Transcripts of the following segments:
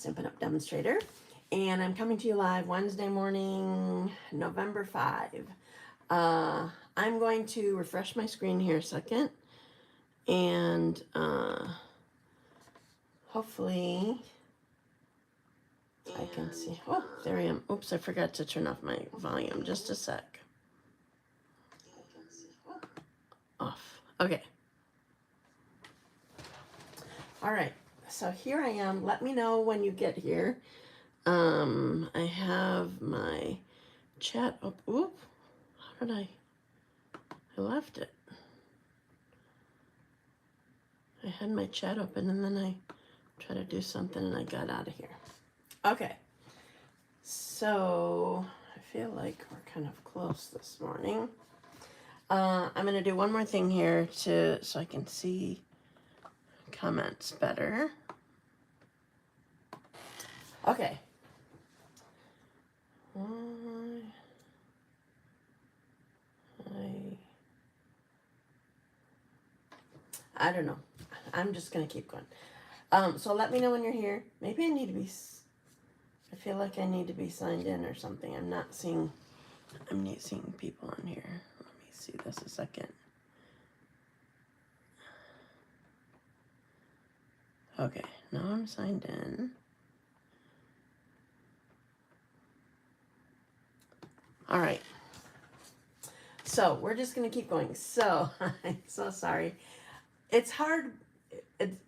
Stampin' Up! Demonstrator, and I'm coming to you live Wednesday morning, November 5. I'm going to refresh my screen here a second, and hopefully I can see. Oh, there I am. Oops, I forgot to turn off my volume. Just a sec. Off. Okay. All right. So here I am. Let me know when you get here. I have my chat up. Oop. How did I left it. I had my chat open and then I tried to do something and I got out of here. Okay. So I feel like we're kind of close this morning. I'm going to do one more thing here so I can see comments better. Okay. I don't know. I'm just going to keep going. So let me know when you're here. Maybe I feel like I need to be signed in or something. I'm not seeing people on here. Let me see this a second. Okay, now I'm signed in. All right. So we're just going to keep going. So I'm so sorry. It's hard.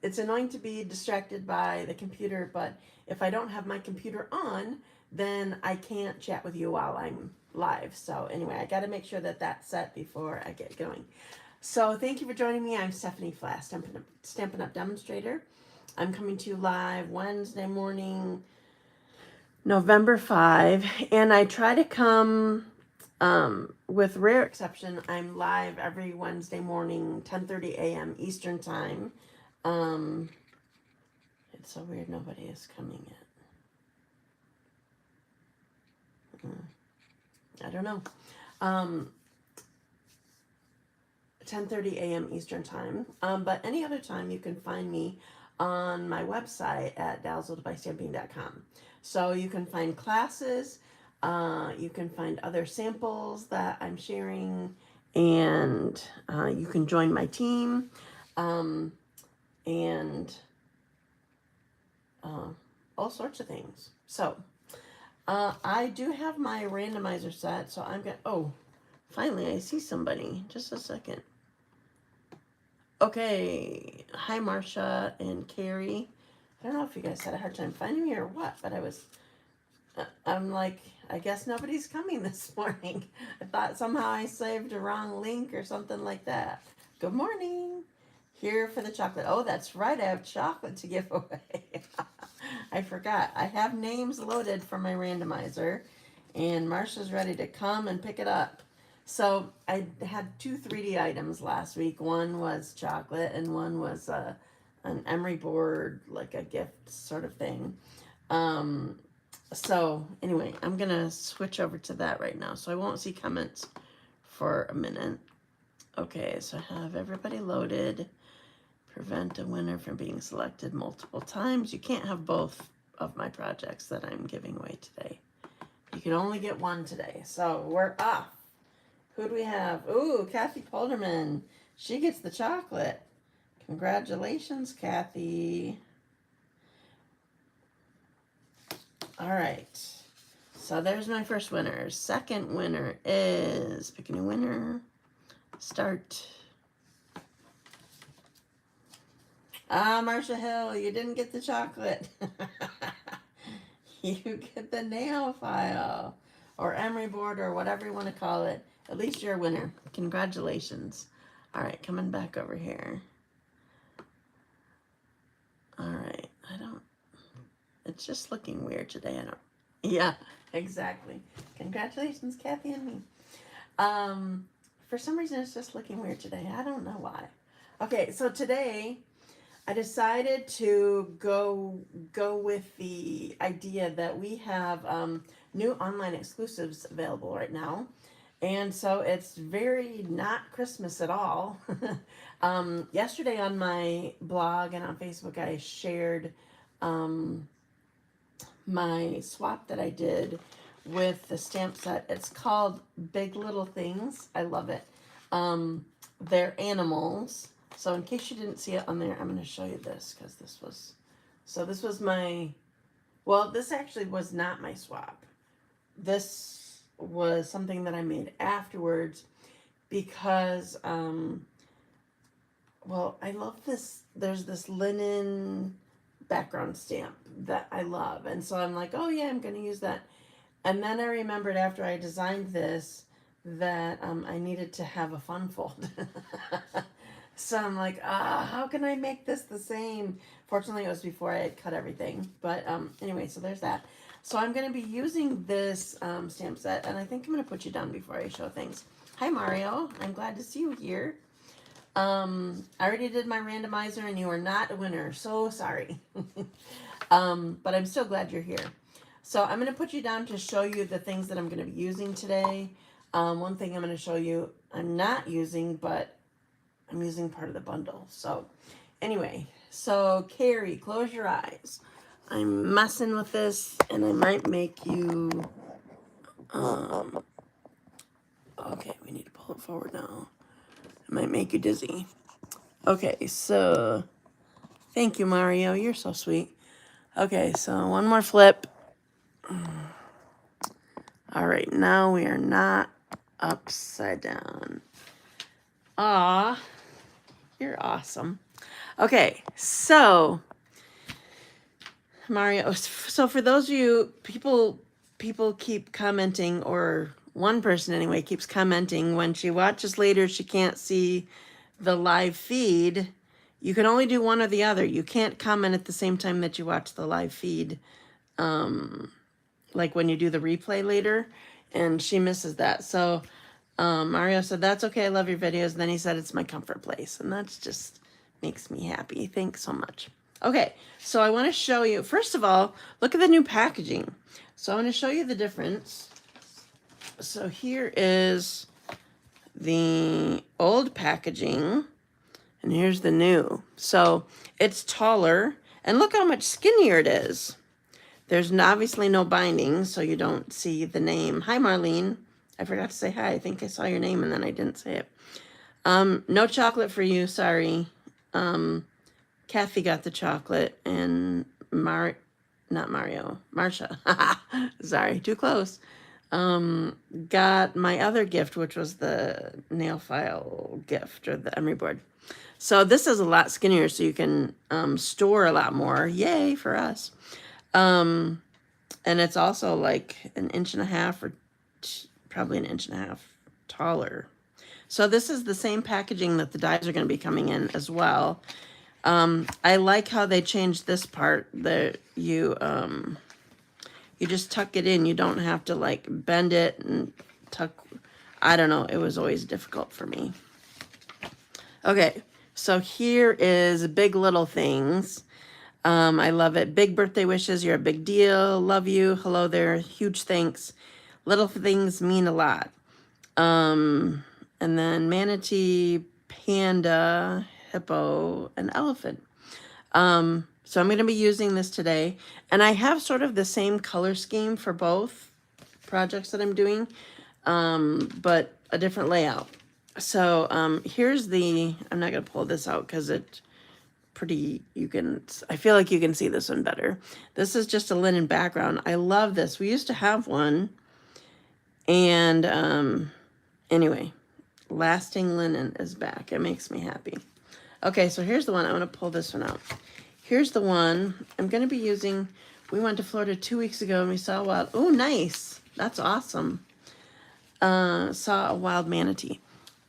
It's annoying to be distracted by the computer, but if I don't have my computer on, then I can't chat with you while I'm live. So anyway, I got to make sure that that's set before I get going. So thank you for joining me. I'm Stephanie Flath, Stampin' Up! Demonstrator. I'm coming to you live Wednesday morning, November 5, and I try to come, with rare exception, I'm live every Wednesday morning, 10:30 a.m. Eastern Time. It's so weird nobody is coming yet. I don't know. 10:30 a.m. Eastern Time. But any other time you can find me on my website at dazzledbystamping.com. So you can find classes, you can find other samples that I'm sharing, and you can join my team, and all sorts of things. So I do have my randomizer set, so I'm going to, oh, finally I see somebody. Just a second. Okay, hi Marcia and Carrie. I don't know if you guys had a hard time finding me or what, but I'm like, I guess nobody's coming this morning. I thought somehow I saved a wrong link or something like that. Good morning. Here for the chocolate. Oh, that's right, I have chocolate to give away. I forgot. I have names loaded for my randomizer, and Marcia's ready to come and pick it up. So I had 2 3D items last week. One was chocolate and one was an emery board, like a gift sort of thing. So anyway, I'm going to switch over to that right now. So I won't see comments for a minute. Okay, so I have everybody loaded. Prevent a winner from being selected multiple times. You can't have both of my projects that I'm giving away today. You can only get one today. So we're off. Who do we have? Ooh, Kathy Polderman. She gets the chocolate. Congratulations, Kathy. All right. So there's my first winner. Second winner is, pick a new winner. Start. Marcia Hill, you didn't get the chocolate. You get the nail file or emery board or whatever you want to call it. At least you're a winner. Congratulations. All right, coming back over here. All right, it's just looking weird today. Yeah, exactly. Congratulations, Kathy and me. For some reason, it's just looking weird today. I don't know why. Okay, so today I decided to go with the idea that we have new online exclusives available right now. And so it's very not Christmas at all. Yesterday on my blog and on Facebook, I shared my swap that I did with the stamp set. It's called Big Little Things. I love it. They're animals. So in case you didn't see it on there, I'm going to show you this because this was my, well, this actually was not my swap. This was something that I made afterwards because, well, I love this. There's this linen background stamp that I love. And so I'm like, oh yeah, I'm going to use that. And then I remembered after I designed this that I needed to have a fun fold. So I'm like, how can I make this the same? Fortunately, it was before I had cut everything. But anyway, so there's that. So I'm going to be using this stamp set, and I think I'm going to put you down before I show things. Hi, Mario. I'm glad to see you here. I already did my randomizer, and you are not a winner. So sorry. But I'm still glad you're here. So I'm going to put you down to show you the things that I'm going to be using today. One thing I'm going to show you I'm not using, but I'm using part of the bundle. So anyway, so Carrie, close your eyes. I'm messing with this, and I might make you, okay, we need to pull it forward now. I might make you dizzy. Okay, so thank you, Mario. You're so sweet. Okay, so one more flip. All right, now we are not upside down. Aw, you're awesome. Okay, so Mario, so for those of you, people keep commenting, or one person anyway keeps commenting, when she watches later she can't see the live feed. You can only do one or the other. You can't comment at the same time that you watch the live feed, like when you do the replay later, and she misses that. So Mario said, that's okay, I love your videos. And then he said, it's my comfort place, and that's just makes me happy. Thanks so much. Okay, so I want to show you, first of all, look at the new packaging. So I want to show you the difference. So here is the old packaging, and here's the new. So it's taller, and look how much skinnier it is. There's obviously no binding, so you don't see the name. Hi, Marlene. I forgot to say hi. I think I saw your name, and then I didn't say it. No chocolate for you, sorry. Kathy got the chocolate, and not Mario, Marcia. Sorry, too close. Got my other gift, which was the nail file gift, or the emery board. So this is a lot skinnier, so you can store a lot more. Yay for us. And it's also like 1.5 inches, or probably 1.5 inches taller. So this is the same packaging that the dies are going to be coming in as well. I like how they changed this part that you just tuck it in. You don't have to like bend it and tuck. I don't know. It was always difficult for me. Okay, so here is Big Little Things. I love it. Big birthday wishes. You're a big deal. Love you. Hello there. Huge thanks. Little things mean a lot. And then manatee, panda, hippo, and elephant. So I'm going to be using this today. And I have sort of the same color scheme for both projects that I'm doing, but a different layout. So here's the, I'm not going to pull this out because it's pretty, I feel like you can see this one better. This is just a linen background. I love this. We used to have one. And anyway, lasting linen is back. It makes me happy. Okay, so here's the one. I want to pull this one out. Here's the one I'm going to be using. We went to Florida 2 weeks ago, and we saw a wild, oh, nice. That's awesome. Saw a wild manatee.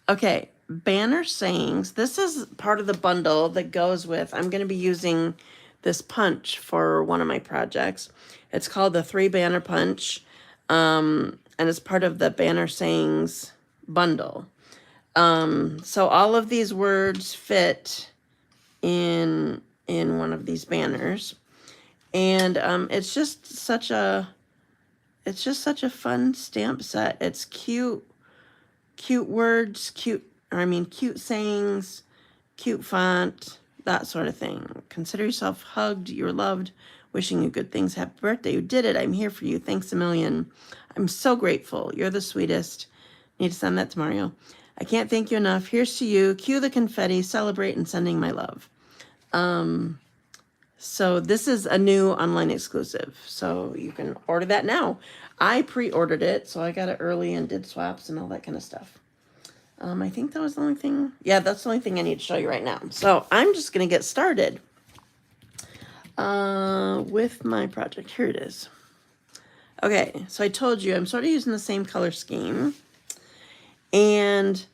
Okay, banner sayings. This is part of the bundle that goes with, I'm going to be using this punch for one of my projects. It's called the 3 banner punch, and it's part of the banner sayings bundle. So all of these words fit in one of these banners, and it's just such a fun stamp set. It's cute words, cute sayings, cute font, that sort of thing. Consider yourself hugged, you're loved, Wishing you good things. Happy birthday. You did it. I'm here for you. Thanks a million. I'm so grateful. You're the sweetest. Need to send that to Mario. I can't thank you enough. Here's to you. Cue the confetti. Celebrate and sending my love. So this is a new online exclusive. So you can order that now. I pre-ordered it, so I got it early and did swaps and all that kind of stuff. I think that was the only thing. Yeah, that's the only thing I need to show you right now. So I'm just going to get started with my project. Here it is. Okay, so I told you I'm sort of using the same color scheme. And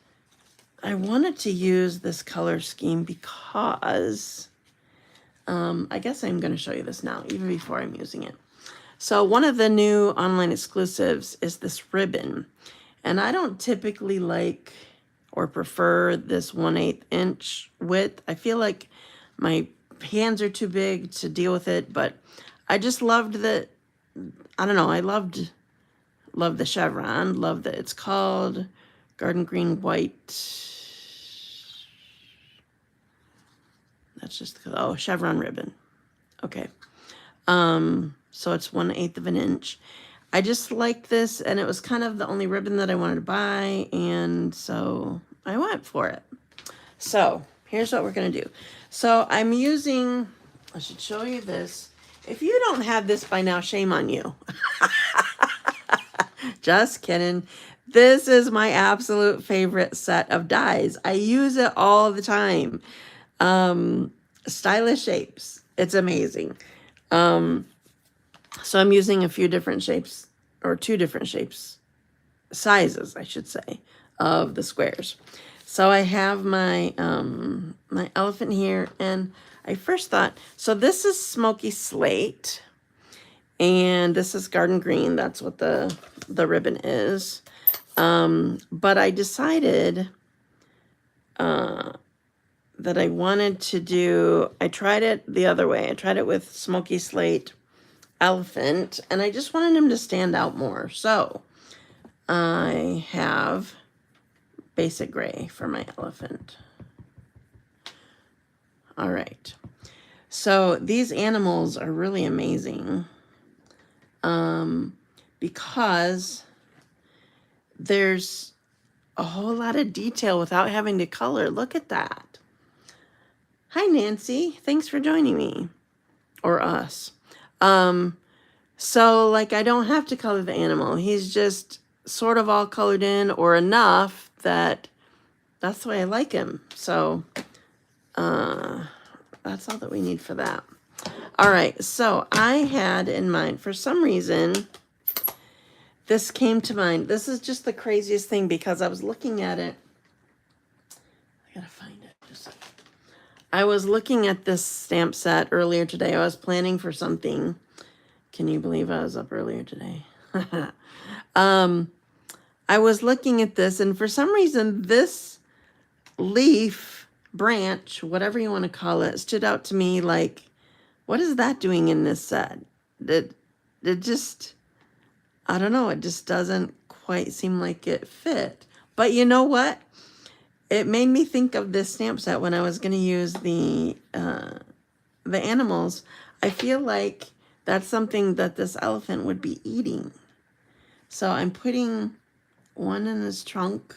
I wanted to use this color scheme because I guess I'm going to show you this now, even before I'm using it. So one of the new online exclusives is this ribbon. And I don't typically like or prefer this 1/8 inch width. I feel like my hands are too big to deal with it, but I just loved the, I don't know, I loved the chevron, love that it's called Garden Green White. That's just, oh, chevron ribbon. Okay. So it's 1/8 of an inch. I just liked this, and it was kind of the only ribbon that I wanted to buy, and so I went for it. So here's what we're going to do. So I'm using, I should show you this. If you don't have this by now, shame on you. Just kidding. This is my absolute favorite set of dies. I use it all the time. Stylish shapes. It's amazing. So I'm using a few different shapes, or 2 different shapes, sizes, I should say, of the squares. So I have my my elephant here, and I first thought, so this is smoky slate, and this is garden green. That's what the ribbon is. But I decided that I wanted to do, I tried it the other way. I tried it with smoky slate elephant, and I just wanted him to stand out more. So I have basic gray for my elephant. All right. So these animals are really amazing because there's a whole lot of detail without having to color. Look at that. Hi, Nancy. Thanks for joining me, or us. So like I don't have to color the animal. He's just sort of all colored in, or enough that that's the way I like him. So that's all that we need for that. All right, so I had in mind, for some reason, this came to mind. This is just the craziest thing because I was looking at it. I gotta find it. Just a second. I was looking at this stamp set earlier today. I was planning for something. Can you believe I was up earlier today? I was looking at this, and for some reason, this leaf, branch, whatever you want to call it, stood out to me like, what is that doing in this set? It just, I don't know, it just doesn't quite seem like it fit. But you know what? It made me think of this stamp set when I was going to use the animals. I feel like that's something that this elephant would be eating. So I'm putting one in his trunk.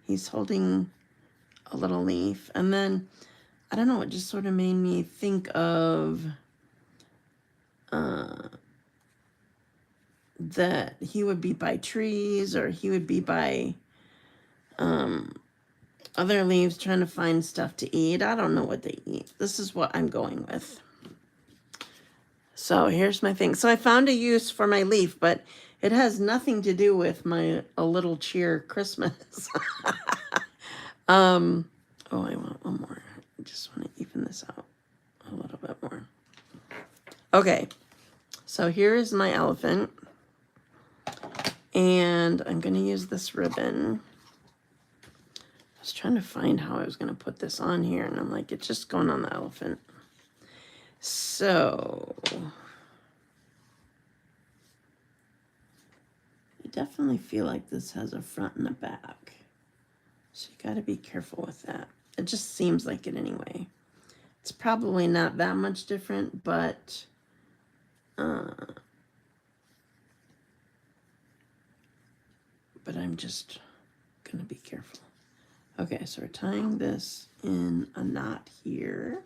He's holding a little leaf. And then, I don't know, it just sort of made me think of that he would be by trees, or he would be by other leaves trying to find stuff to eat. I don't know what they eat. This is what I'm going with. So here's my thing. So I found a use for my leaf, but it has nothing to do with my A Little Cheer Christmas. Oh, I want one more. I just want to even this out a little bit more. Okay, so here is my elephant, and I'm going to use this ribbon. I was trying to find how I was going to put this on here, and I'm like, it's just going on the elephant. So I definitely feel like this has a front and a back. So you got to be careful with that. It just seems like it anyway. It's probably not that much different, but but I'm just gonna be careful. Okay, so we're tying this in a knot here.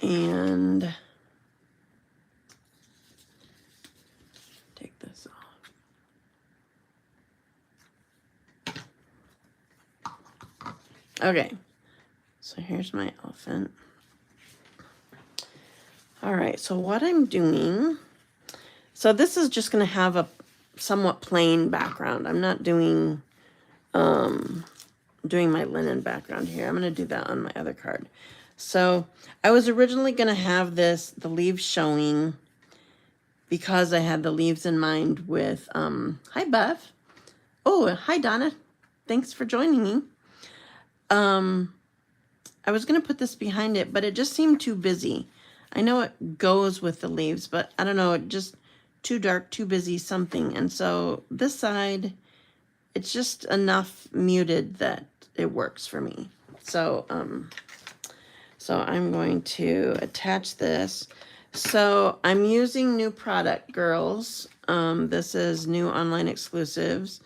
And take this off. Okay, so here's my elephant. All right, so what I'm doing, so this is just gonna have a somewhat plain background. I'm not doing my linen background here. I'm gonna do that on my other card. So I was originally gonna have the leaves showing because I had the leaves in mind with, hi Bev. Oh, hi Donna. Thanks for joining me. I was gonna put this behind it, but it just seemed too busy. I know it goes with the leaves, but I don't know, it just too dark, too busy, something. And so this side, it's just enough muted that it works for me. So, so I'm going to attach this. So I'm using new product, girls. This is new online exclusives.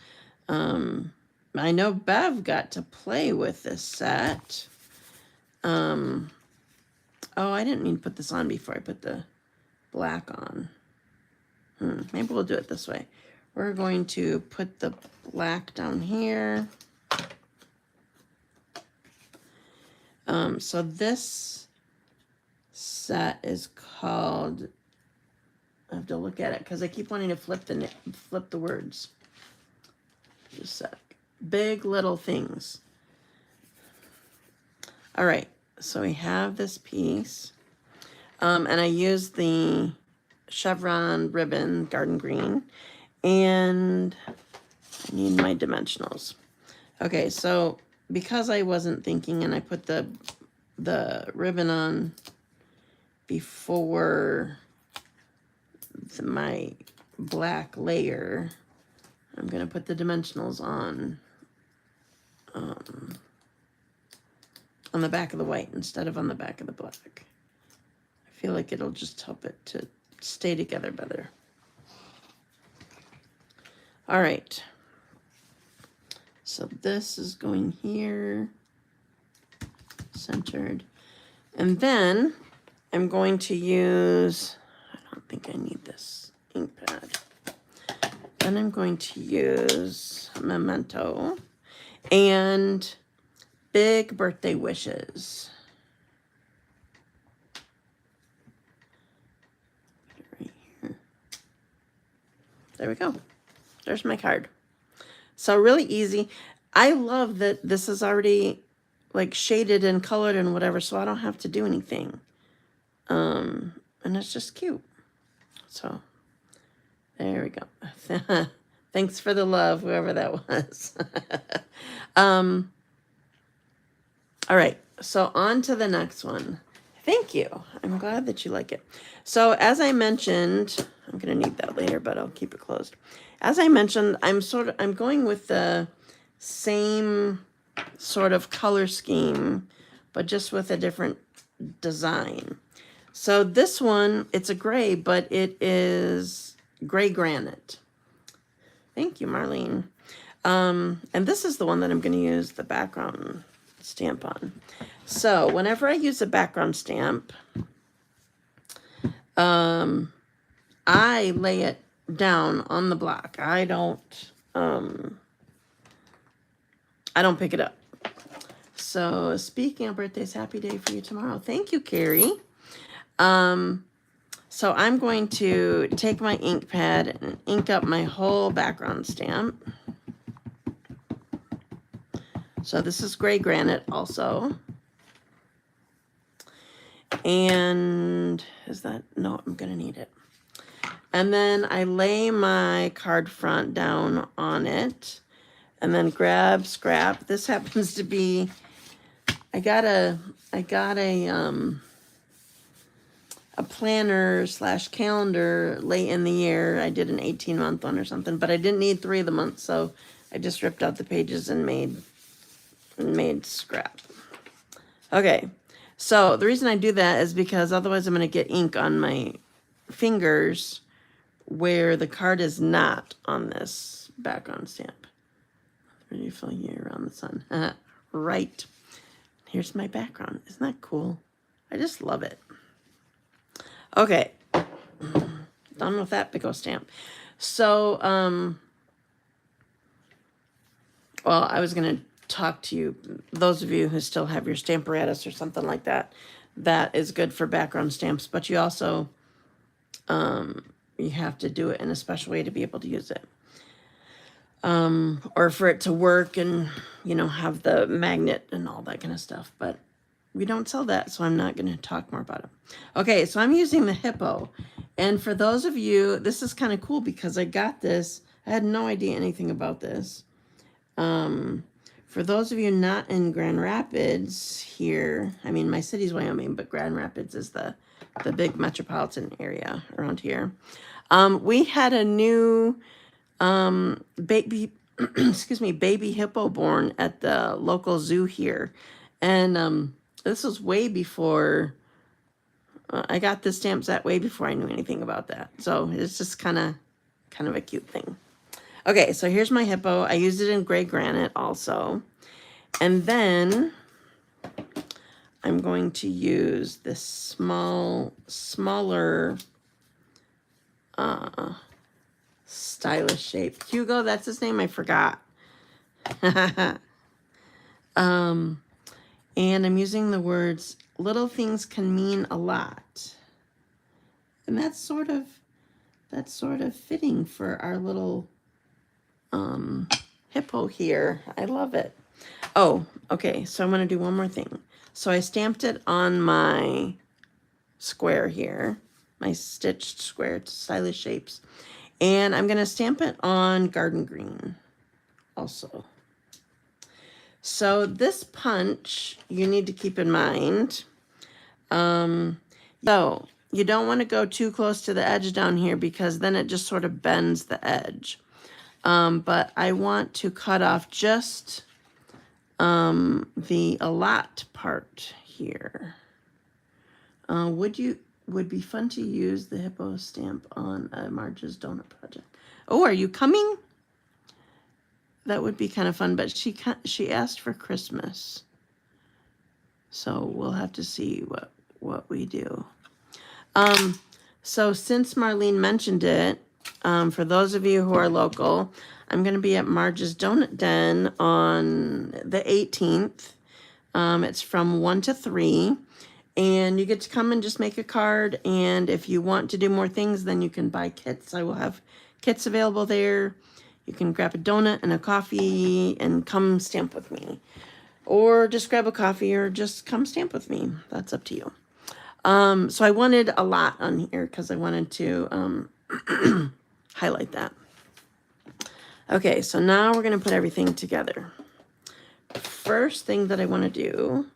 I know Bev got to play with this set. Oh, I didn't mean to put this on before I put the black on. Maybe we'll do it this way. We're going to put the black down here. So this set is called, I have to look at it because I keep wanting to flip the words. Just a sec. Big Little Things. All right, so we have this piece. And I used the chevron ribbon, garden green, and I need my dimensionals. Okay, so because I wasn't thinking and I put the ribbon on before my black layer, I'm gonna put the dimensionals on the back of the white instead of on the back of the black. I feel like it'll just help it to stay together better. All right. So this is going here, centered. And then I'm going to use, I don't think I need this ink pad. Then I'm going to use Memento and Big Birthday Wishes. Right here. There we go. There's my card. So really easy. I love that this is already like shaded and colored and whatever, so I don't have to do anything. And it's just cute. So there we go. Thanks for the love, whoever that was. All right, so on to the next one. Thank you. I'm glad that you like it. So as I mentioned, I'm gonna need that later, but I'll keep it closed. As I mentioned, I'm going with the same sort of color scheme, but just with a different design. So this one, it's a gray, but it is gray granite. Thank you, Marlene. And this is the one that I'm going to use the background stamp on. So whenever I use a background stamp, I lay it down on the block. I don't pick it up. So speaking of birthdays, happy day for you tomorrow. Thank you, Carrie. So I'm going to take my ink pad and ink up my whole background stamp. So this is gray granite also. And is that, no, I'm gonna need it. And then I lay my card front down on it and then grab scrap. This happens to be, I got a planner / calendar late in the year. I did an 18-month one or something, but I didn't need 3 of the months, so I just ripped out the pages and made scrap. Okay, So the reason I do that is because otherwise I'm going to get ink on my fingers where the card is not on this background stamp. Ready for you around the sun. Right. Here's my background. Isn't that cool? I just love it. Okay. Done with that big old stamp. So, well, I was going to talk to you, those of you who still have your Stamparatus or something like that. That is good for background stamps, but you also, you have to do it in a special way to be able to use it. Or for it to work and, you know, have the magnet and all that kind of stuff. But we don't sell that, so I'm not going to talk more about it. Okay, so I'm using the hippo. And for those of you, this is kind of cool because I got this. I had no idea anything about this. For those of you not in Grand Rapids here, I mean, my city's Wyoming, but Grand Rapids is the big metropolitan area around here. We had a new baby, excuse me, baby hippo born at the local zoo here. And this was way before, I got the stamp set way before I knew anything about that. So it's just kind of a cute thing. Okay, so here's my hippo. I used it in gray granite also. And then I'm going to use this smaller, stylish shape. Hugo, that's his name? I forgot. And I'm using the words, little things can mean a lot. And that's sort of fitting for our little hippo here. I love it. Oh, okay. So I'm going to do one more thing. So I stamped it on my square here, my stitched square stylish shapes. And I'm going to stamp it on garden green also. So this punch, you need to keep in mind. So you don't want to go too close to the edge down here because then it just sort of bends the edge. But I want to cut off just the a lot part here. Would be fun to use the hippo stamp on Marcia's donut project. Oh, are you coming? That would be kind of fun, but she asked for Christmas. So we'll have to see what we do. So since Marlene mentioned it, for those of you who are local, I'm going to be at Marcia's Donut Den on the 18th. It's from 1 to 3. And you get to come and just make a card. And if you want to do more things, then you can buy kits. I will have kits available there. You can grab a donut and a coffee and come stamp with me. Or just grab a coffee or just come stamp with me. That's up to you. So I wanted a lot on here because I wanted to highlight that. Okay, so now we're going to put everything together. First thing that I want to do,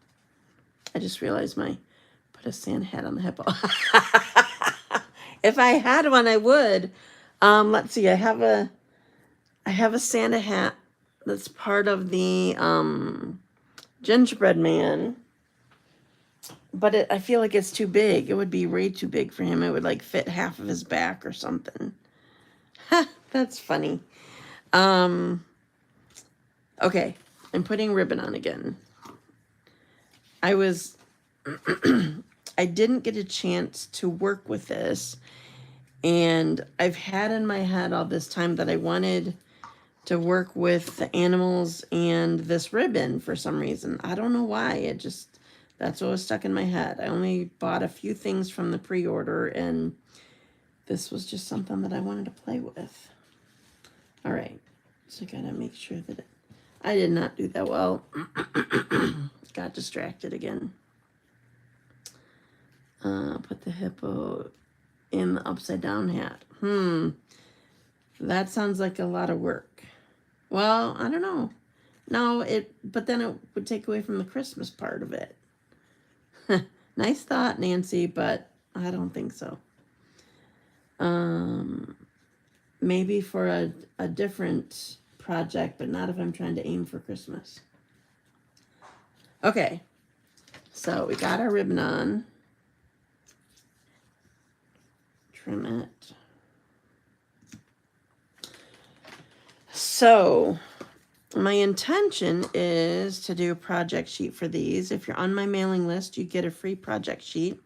I just realized put a Santa hat on the hippo. If I had one, I would. Let's see, I have a Santa hat that's part of the gingerbread man. But I feel like it's too big. It would be way too big for him. It would like fit half of his back or something. That's funny. Okay, I'm putting ribbon on again. I didn't get a chance to work with this. And I've had in my head all this time that I wanted to work with the animals and this ribbon for some reason. I don't know why. That's what was stuck in my head. I only bought a few things from the pre-order, and this was just something that I wanted to play with. All right, so I gotta make sure that I did not do that well. Got distracted again. Put the hippo in the upside down hat. That sounds like a lot of work. Well, I don't know. No, but then it would take away from the Christmas part of it. Nice thought, Nancy, but I don't think so. Maybe for a different project, but not if I'm trying to aim for Christmas. Okay, So we got our ribbon on. Trim it. So my intention is to do a project sheet for these. If you're on my mailing list, you get a free project sheet.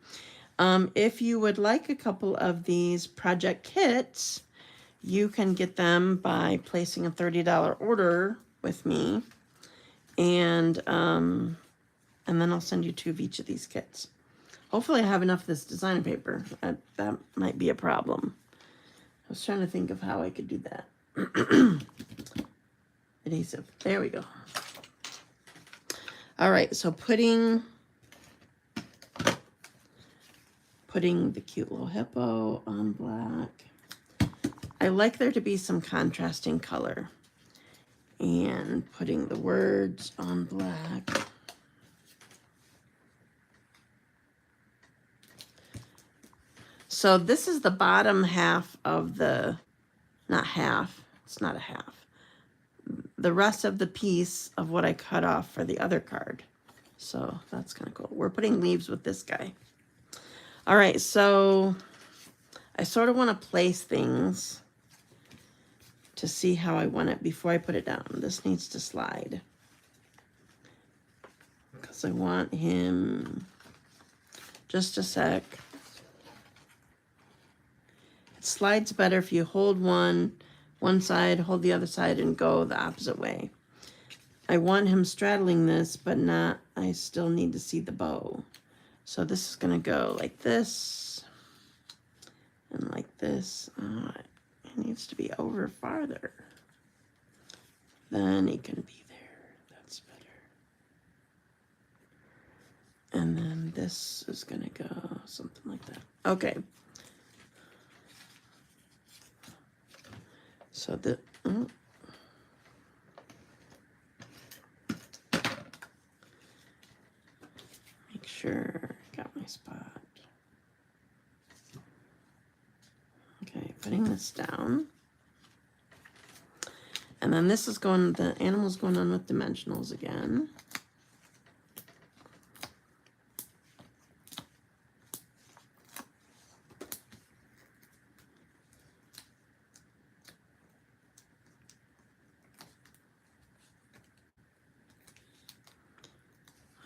If you would like a couple of these project kits, you can get them by placing a $30 order with me. And then I'll send you 2 of each of these kits. Hopefully I have enough of this designer paper. That might be a problem. I was trying to think of how I could do that. Adhesive. There we go. All right, so putting the cute little hippo on black. I like there to be some contrasting color. And putting the words on black. So this is the bottom half of the, not half, it's not a half. The rest of the piece of what I cut off for the other card. So that's kind of cool. We're putting leaves with this guy. All right, so I sort of want to place things to see how I want it before I put it down. This needs to slide. Because I want him, just a sec. It slides better if you hold one side, hold the other side, and go the opposite way. I want him straddling this, but not, I still need to see the bow. So this is gonna go like this, and like this. It needs to be over farther. Then he can be there, that's better. And then this is gonna go something like that. Okay. So the, make sure I got my spot. Okay, putting this down. And then this is going, the animal's going on with dimensionals again.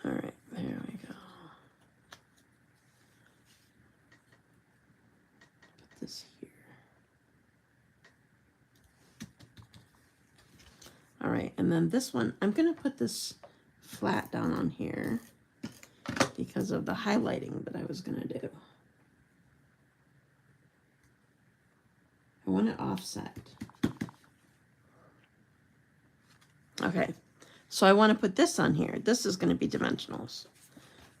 All right, there we go. Put this here. All right, and then this one, I'm gonna put this flat down on here because of the highlighting that I was gonna do. I want it offset. Okay, so I want to put this on here. This is going to be dimensionals.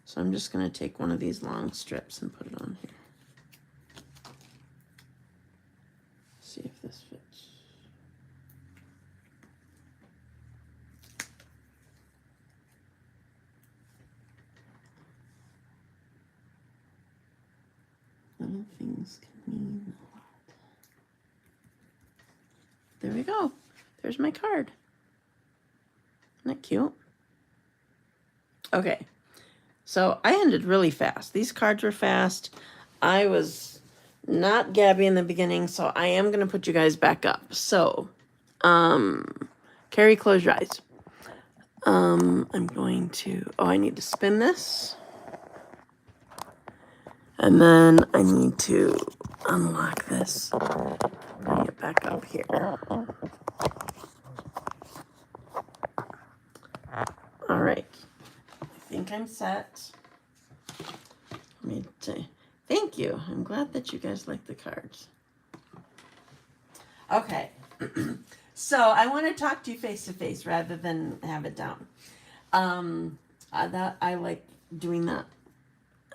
So I'm just going to take one of these long strips and put it on here. See if this fits. Little things can mean a lot. There we go. There's my card. Isn't that cute? Okay, so I ended really fast. These cards were fast. I was not Gabby in the beginning, so I am going to put you guys back up. So, Carrie, close your eyes. I'm going to, I need to spin this. And then I need to unlock this. Bring it back up here. All right. I think I'm set. Let me say thank you. I'm glad that you guys like the cards. Okay. So I want to talk to you face to face rather than have it down. That I like doing that.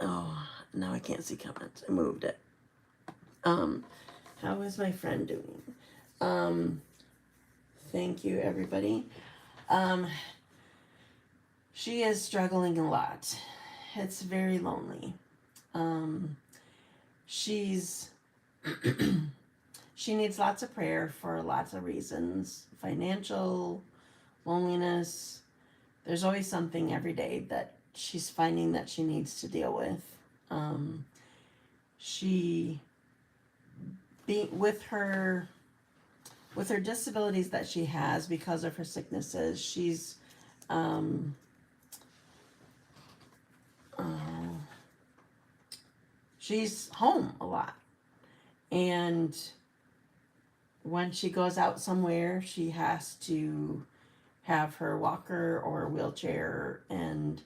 Oh, now I can't see comments. I moved it. How is my friend doing? Thank you, everybody. She is struggling a lot. It's very lonely. She's she needs lots of prayer for lots of reasons. Financial, loneliness. There's always something every day that she's finding that she needs to deal with. She be with her disabilities that she has because of her sicknesses. Um, uh, she's home a lot, and when she goes out somewhere, she has to have her walker or wheelchair, and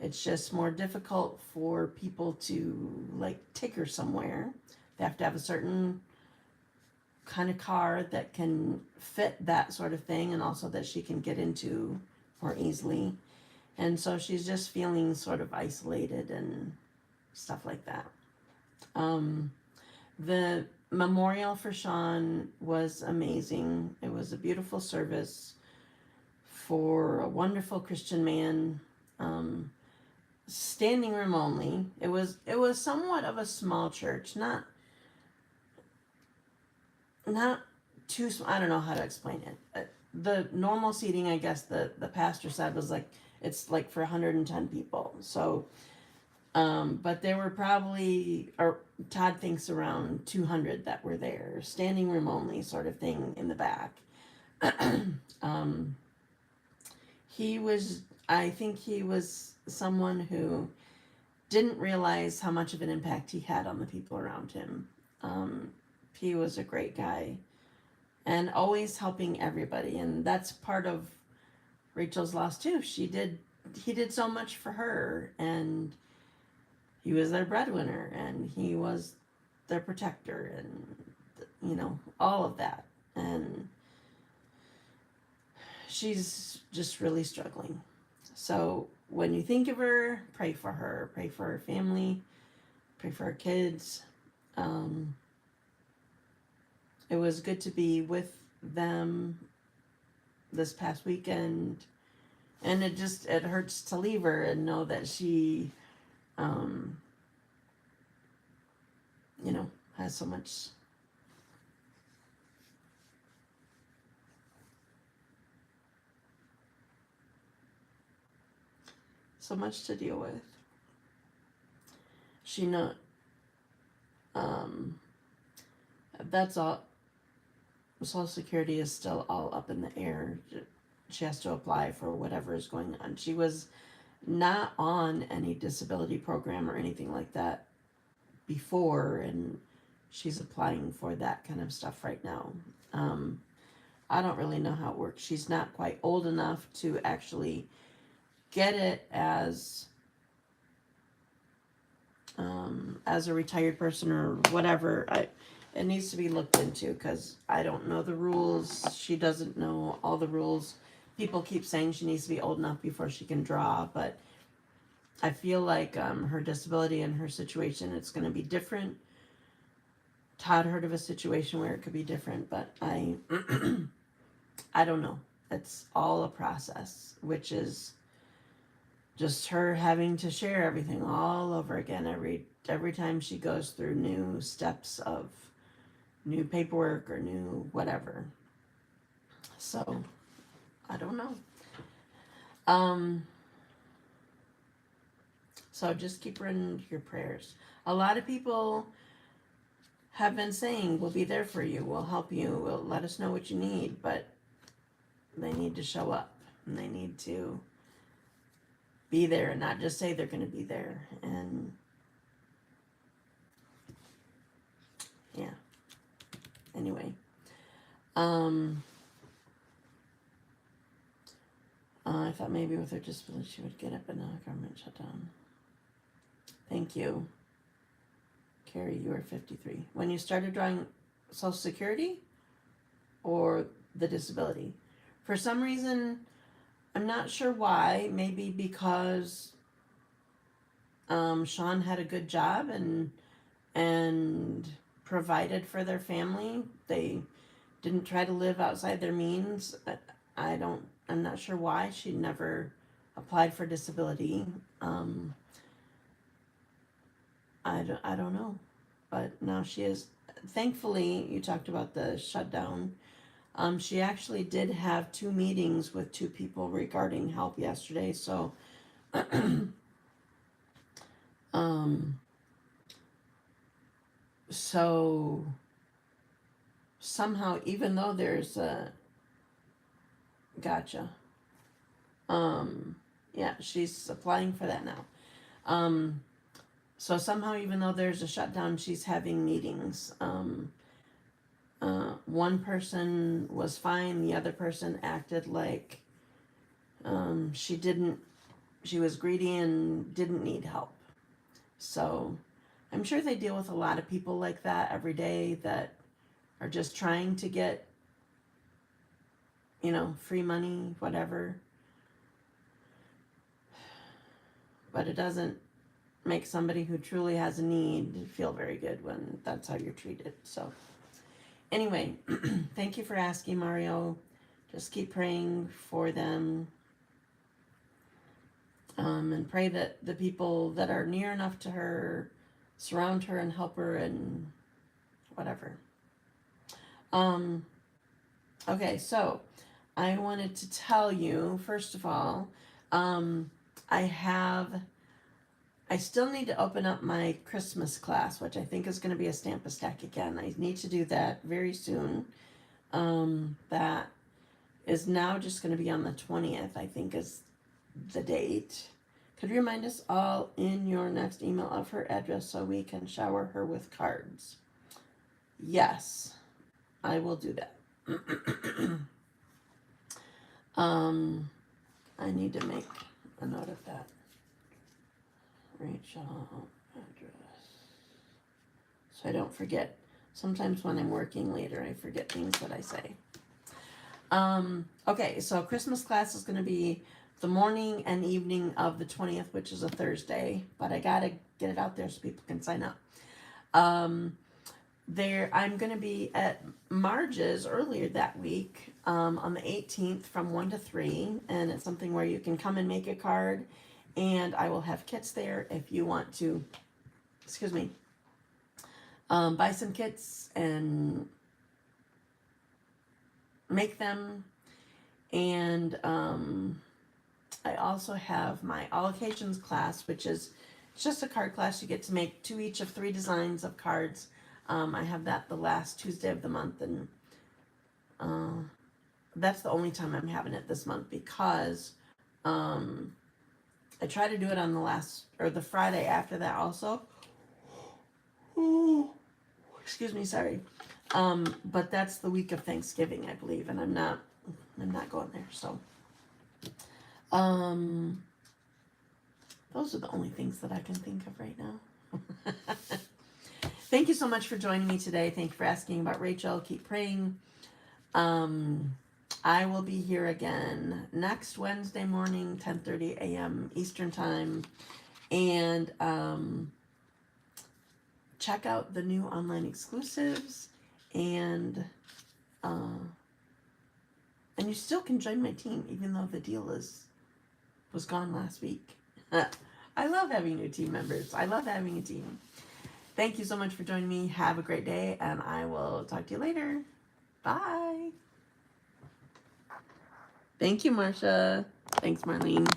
it's just more difficult for people to like take her somewhere. They have to have a certain kind of car that can fit that sort of thing, and also that she can get into more easily. And so she's just feeling sort of isolated and stuff like that. The memorial for Sean was amazing. It was a beautiful service for a wonderful Christian man. Standing room only. It was somewhat of a small church, not too small. I don't know how to explain it. The normal seating, I guess the pastor said, was like, it's like for 110 people. So, but there were probably, or Todd thinks, around 200 that were there, standing room only sort of thing in the back. I think he was someone who didn't realize how much of an impact he had on the people around him. He was a great guy and always helping everybody. And that's part of Rachel's loss too. He did so much for her, and he was their breadwinner, and he was their protector, and all of that. And she's just really struggling. So when you think of her, pray for her family, pray for her kids. It was good to be with them this past weekend, and it hurts to leave her and know that she, has so much to deal with. That's all. Social Security is still all up in the air. She has to apply for whatever is going on. She was not on any disability program or anything like that before, and she's applying for that kind of stuff right now. I don't really know how it works. She's not quite old enough to actually get it as a retired person or whatever. It needs to be looked into, because I don't know the rules. She doesn't know all the rules. People keep saying she needs to be old enough before she can draw, but I feel like her disability and her situation, it's going to be different. Todd heard of a situation where it could be different, but I don't know. It's all a process, which is just her having to share everything all over again every time she goes through new steps of new paperwork or new whatever. So I don't know. So just keep her in your prayers. A lot of people have been saying, we'll be there for you, we'll help you, we'll let us know what you need, but they need to show up, and they need to be there and not just say they're going to be there. And yeah. Anyway. I thought maybe with her disability she would get it, but now the government shut down. Thank you. Carrie, you are 53. When you started drawing Social Security or the disability? For some reason, I'm not sure why. Maybe because Sean had a good job and provided for their family. They didn't try to live outside their means. I'm not sure why she never applied for disability. I don't know, but now she is. Thankfully, you talked about the shutdown. She actually did have 2 meetings with 2 people regarding help yesterday, so So somehow, even though there's a, gotcha. Yeah, she's applying for that now. So somehow, even though there's a shutdown, she's having meetings. One person was fine. The other person acted like she was greedy and didn't need help. So I'm sure they deal with a lot of people like that every day that are just trying to get, free money, whatever. But it doesn't make somebody who truly has a need feel very good when that's how you're treated. So anyway, thank you for asking, Mario. Just keep praying for them. And pray that the people that are near enough to her surround her and help her and whatever. Okay, so I wanted to tell you, first of all, I still need to open up my Christmas class, which I think is going to be a stamp a stack again. I need to do that very soon. That is now just going to be on the 20th, I think is the date. Could you remind us all in your next email of her address so we can shower her with cards? Yes, I will do that. I need to make a note of that. Rachel address. So I don't forget. Sometimes when I'm working later, I forget things that I say. Okay, so Christmas class is going to be the morning and evening of the 20th, which is a Thursday, but I gotta get it out there so people can sign up. I'm going to be at Marge's earlier that week, on the 18th from 1 to 3, and it's something where you can come and make a card, and I will have kits there if you want to, buy some kits and make them. And I also have my all occasions class, which is just a card class. You get to make 2 each of 3 designs of cards. I have that the last Tuesday of the month, and that's the only time I'm having it this month because I try to do it on the Friday after that also. Ooh, excuse me, sorry. But that's the week of Thanksgiving, I believe, and I'm not going there. So, those are the only things that I can think of right now. Thank you so much for joining me today. Thank you for asking about Rachel. Keep praying. I will be here again next Wednesday morning, 10:30 a.m. Eastern Time. And check out the new online exclusives. And you still can join my team, even though the deal was gone last week. I love having new team members. I love having a team. Thank you so much for joining me. Have a great day, and I will talk to you later. Bye. Thank you, Marcia. Thanks, Marlene.